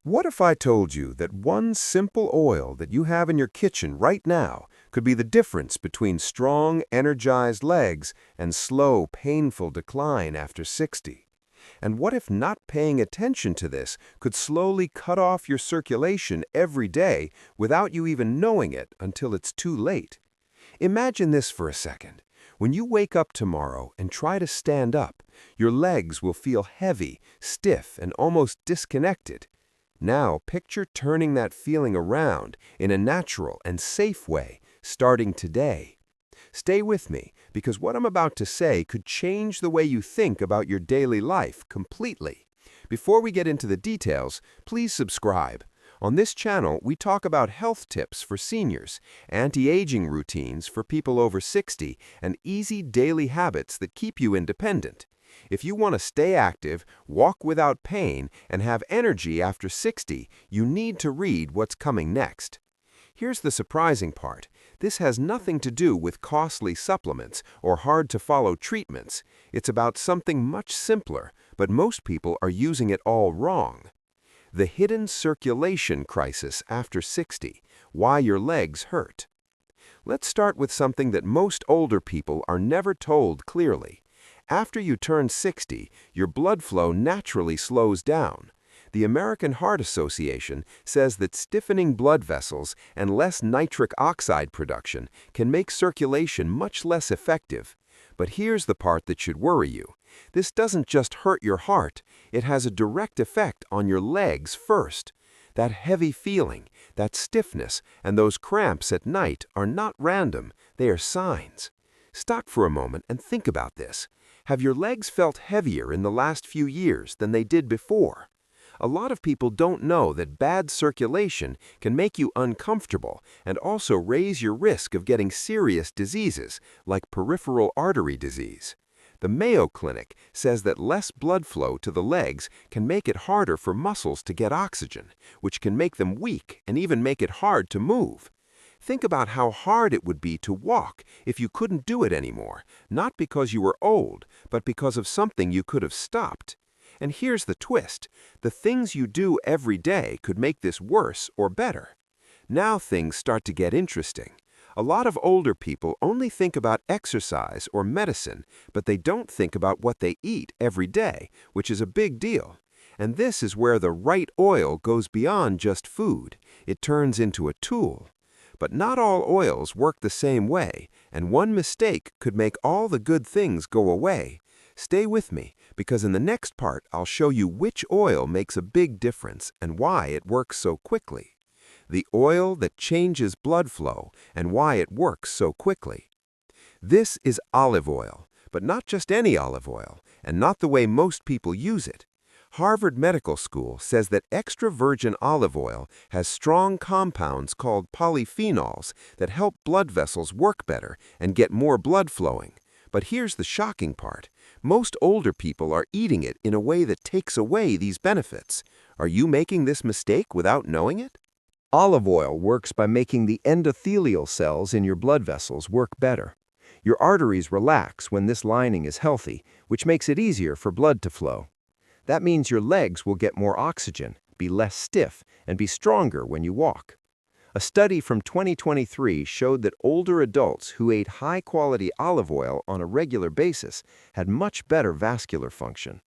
What if I told you that one simple oil that you have in your kitchen right now could be the difference between strong, energized legs and slow, painful decline after 60? And what if not paying attention to this could slowly cut off your circulation every day without you even knowing it until it's too late? Imagine this for a second. When you wake up tomorrow and try to stand up, your legs will feel heavy, stiff, and almost disconnected. Now, picture turning that feeling around in a natural and safe way, starting today. Stay with me, because what I'm about to say could change the way you think about your daily life completely. Before we get into the details, please subscribe. On this channel, we talk about health tips for seniors, anti-aging routines for people over 60, and easy daily habits that keep you independent. If you want to stay active, walk without pain, and have energy after 60, you need to read what's coming next. Here's the surprising part. This has nothing to do with costly supplements or hard-to-follow treatments. It's about something much simpler, but most people are using it all wrong. The hidden circulation crisis after 60, why your legs hurt. Let's start with something that most older people are never told clearly. After you turn 60, your blood flow naturally slows down. The American Heart Association says that stiffening blood vessels and less nitric oxide production can make circulation much less effective. But here's the part that should worry you. This doesn't just hurt your heart, it has a direct effect on your legs first. That heavy feeling, that stiffness, and those cramps at night are not random, they are signs. Stop for a moment and think about this. Have your legs felt heavier in the last few years than they did before? A lot of people don't know that bad circulation can make you uncomfortable and also raise your risk of getting serious diseases like peripheral artery disease. The Mayo Clinic says that less blood flow to the legs can make it harder for muscles to get oxygen, which can make them weak and even make it hard to move. Think about how hard it would be to walk if you couldn't do it anymore, not because you were old, but because of something you could have stopped. And here's the twist. The things you do every day could make this worse or better. Now things start to get interesting. A lot of older people only think about exercise or medicine, but they don't think about what they eat every day, which is a big deal. And this is where the right oil goes beyond just food. It turns into a tool. But not all oils work the same way, and one mistake could make all the good things go away. Stay with me, because in the next part, I'll show you which oil makes a big difference and why it works so quickly. The oil that changes blood flow and why it works so quickly. This is olive oil, but not just any olive oil, and not the way most people use it. Harvard Medical School says that extra virgin olive oil has strong compounds called polyphenols that help blood vessels work better and get more blood flowing. But here's the shocking part. Most older people are eating it in a way that takes away these benefits. Are you making this mistake without knowing it? Olive oil works by making the endothelial cells in your blood vessels work better. Your arteries relax when this lining is healthy, which makes it easier for blood to flow. That means your legs will get more oxygen, be less stiff, and be stronger when you walk. A study from 2023 showed that older adults who ate high-quality olive oil on a regular basis had much better vascular function.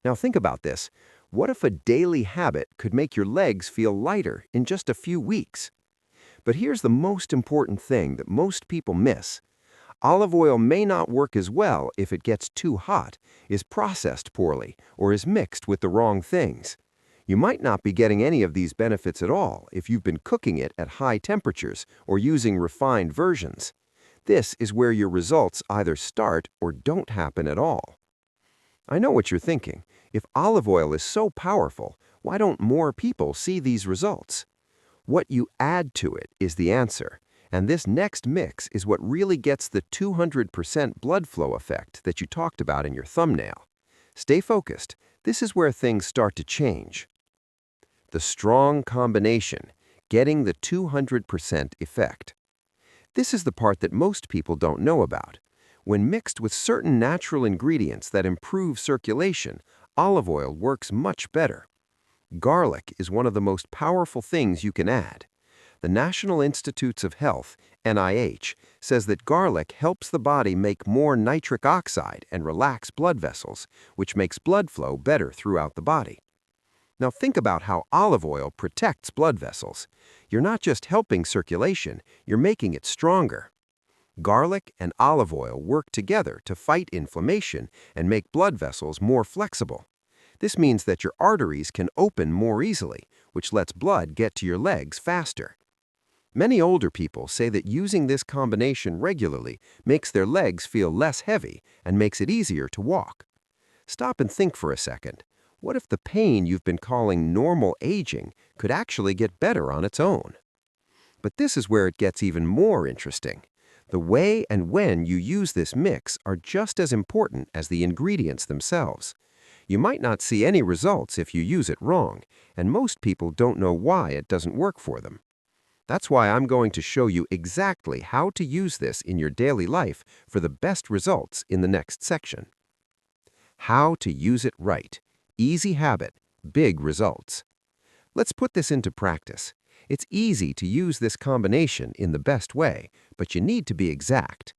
Now think about this. What if a daily habit could make your legs feel lighter in just a few weeks? But here's the most important thing that most people miss. Olive oil may not work as well if it gets too hot, is processed poorly, or is mixed with the wrong things. You might not be getting any of these benefits at all if you've been cooking it at high temperatures or using refined versions. This is where your results either start or don't happen at all. I know what you're thinking. If olive oil is so powerful, why don't more people see these results? What you add to it is the answer. And this next mix is what really gets the 200% blood flow effect that you talked about in your thumbnail. Stay focused. This is where things start to change. The strong combination, getting the 200% effect. This is the part that most people don't know about. When mixed with certain natural ingredients that improve circulation, olive oil works much better. Garlic is one of the most powerful things you can add. The National Institutes of Health, NIH, says that garlic helps the body make more nitric oxide and relax blood vessels, which makes blood flow better throughout the body. Now think about how olive oil protects blood vessels. You're not just helping circulation, you're making it stronger. Garlic and olive oil work together to fight inflammation and make blood vessels more flexible. This means that your arteries can open more easily, which lets blood get to your legs faster. Many older people say that using this combination regularly makes their legs feel less heavy and makes it easier to walk. Stop and think for a second. What if the pain you've been calling normal aging could actually get better on its own? But this is where it gets even more interesting. The way and when you use this mix are just as important as the ingredients themselves. You might not see any results if you use it wrong, and most people don't know why it doesn't work for them. That's why I'm going to show you exactly how to use this in your daily life for the best results in the next section. How to use it right. Easy habit, big results. Let's put this into practice. It's easy to use this combination in the best way, but you need to be exact.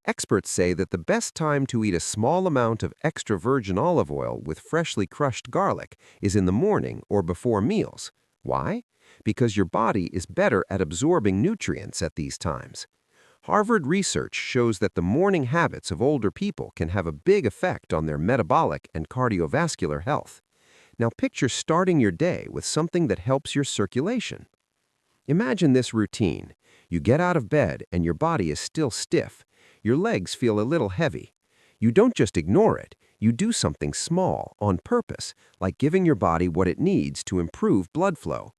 Experts say that the best time to eat a small amount of extra virgin olive oil with freshly crushed garlic is in the morning or before meals. Why? Because your body is better at absorbing nutrients at these times. Harvard research shows that the morning habits of older people can have a big effect on their metabolic and cardiovascular health. Now picture starting your day with something that helps your circulation. Imagine this routine. You get out of bed and your body is still stiff. Your legs feel a little heavy. You don't just ignore it, you do something small on purpose, like giving your body what it needs to improve blood flow.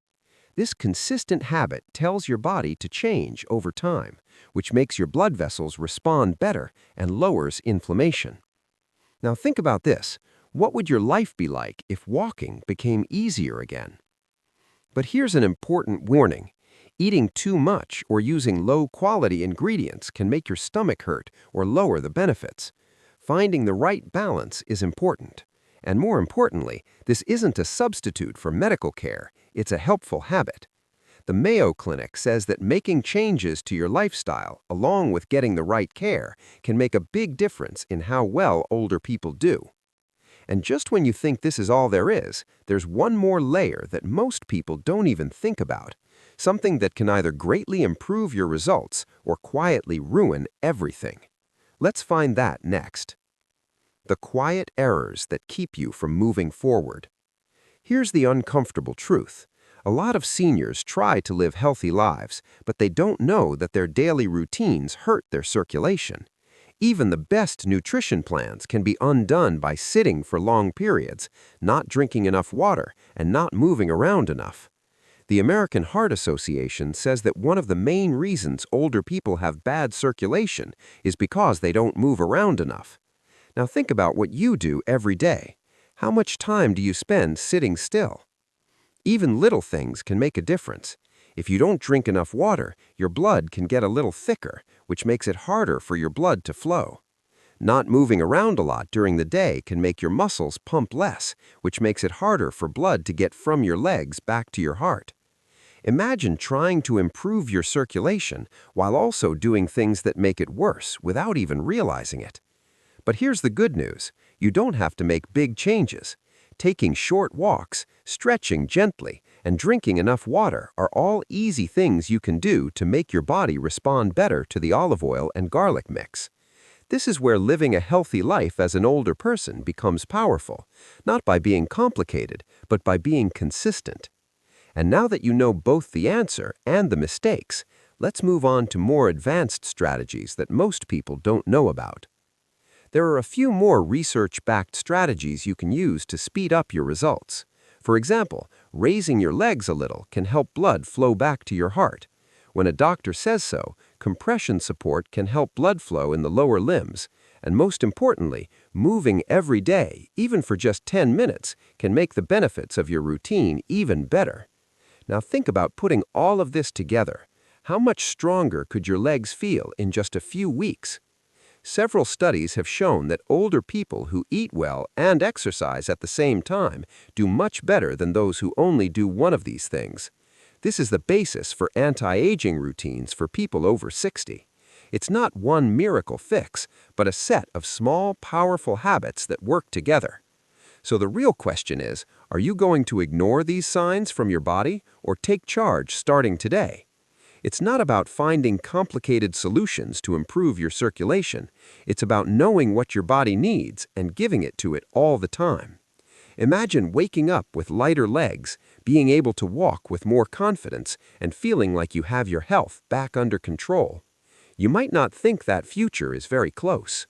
This consistent habit tells your body to change over time, which makes your blood vessels respond better and lowers inflammation. Now think about this. What would your life be like if walking became easier again? But here's an important warning. Eating too much or using low-quality ingredients can make your stomach hurt or lower the benefits. Finding the right balance is important. And more importantly, this isn't a substitute for medical care, it's a helpful habit. The Mayo Clinic says that making changes to your lifestyle, along with getting the right care, can make a big difference in how well older people do. And just when you think this is all there is, there's one more layer that most people don't even think about. Something that can either greatly improve your results or quietly ruin everything. Let's find that next. The quiet errors that keep you from moving forward. Here's the uncomfortable truth. A lot of seniors try to live healthy lives, but they don't know that their daily routines hurt their circulation. Even the best nutrition plans can be undone by sitting for long periods, not drinking enough water, and not moving around enough. The American Heart Association says that one of the main reasons older people have bad circulation is because they don't move around enough. Now think about what you do every day. How much time do you spend sitting still? Even little things can make a difference. If you don't drink enough water, your blood can get a little thicker, which makes it harder for your blood to flow. Not moving around a lot during the day can make your muscles pump less, which makes it harder for blood to get from your legs back to your heart. Imagine trying to improve your circulation while also doing things that make it worse without even realizing it. But here's the good news. You don't have to make big changes. Taking short walks, stretching gently, and drinking enough water are all easy things you can do to make your body respond better to the olive oil and garlic mix. This is where living a healthy life as an older person becomes powerful, not by being complicated, but by being consistent. And now that you know both the answer and the mistakes, let's move on to more advanced strategies that most people don't know about. There are a few more research-backed strategies you can use to speed up your results. For example, raising your legs a little can help blood flow back to your heart. When a doctor says so, compression support can help blood flow in the lower limbs. And most importantly, moving every day, even for just 10 minutes, can make the benefits of your routine even better. Now think about putting all of this together. How much stronger could your legs feel in just a few weeks? Several studies have shown that older people who eat well and exercise at the same time do much better than those who only do one of these things. This is the basis for anti-aging routines for people over 60. It's not one miracle fix, but a set of small, powerful habits that work together. So the real question is, are you going to ignore these signs from your body or take charge starting today? It's not about finding complicated solutions to improve your circulation. It's about knowing what your body needs and giving it to it all the time. Imagine waking up with lighter legs, being able to walk with more confidence, and feeling like you have your health back under control. You might not think that future is very close.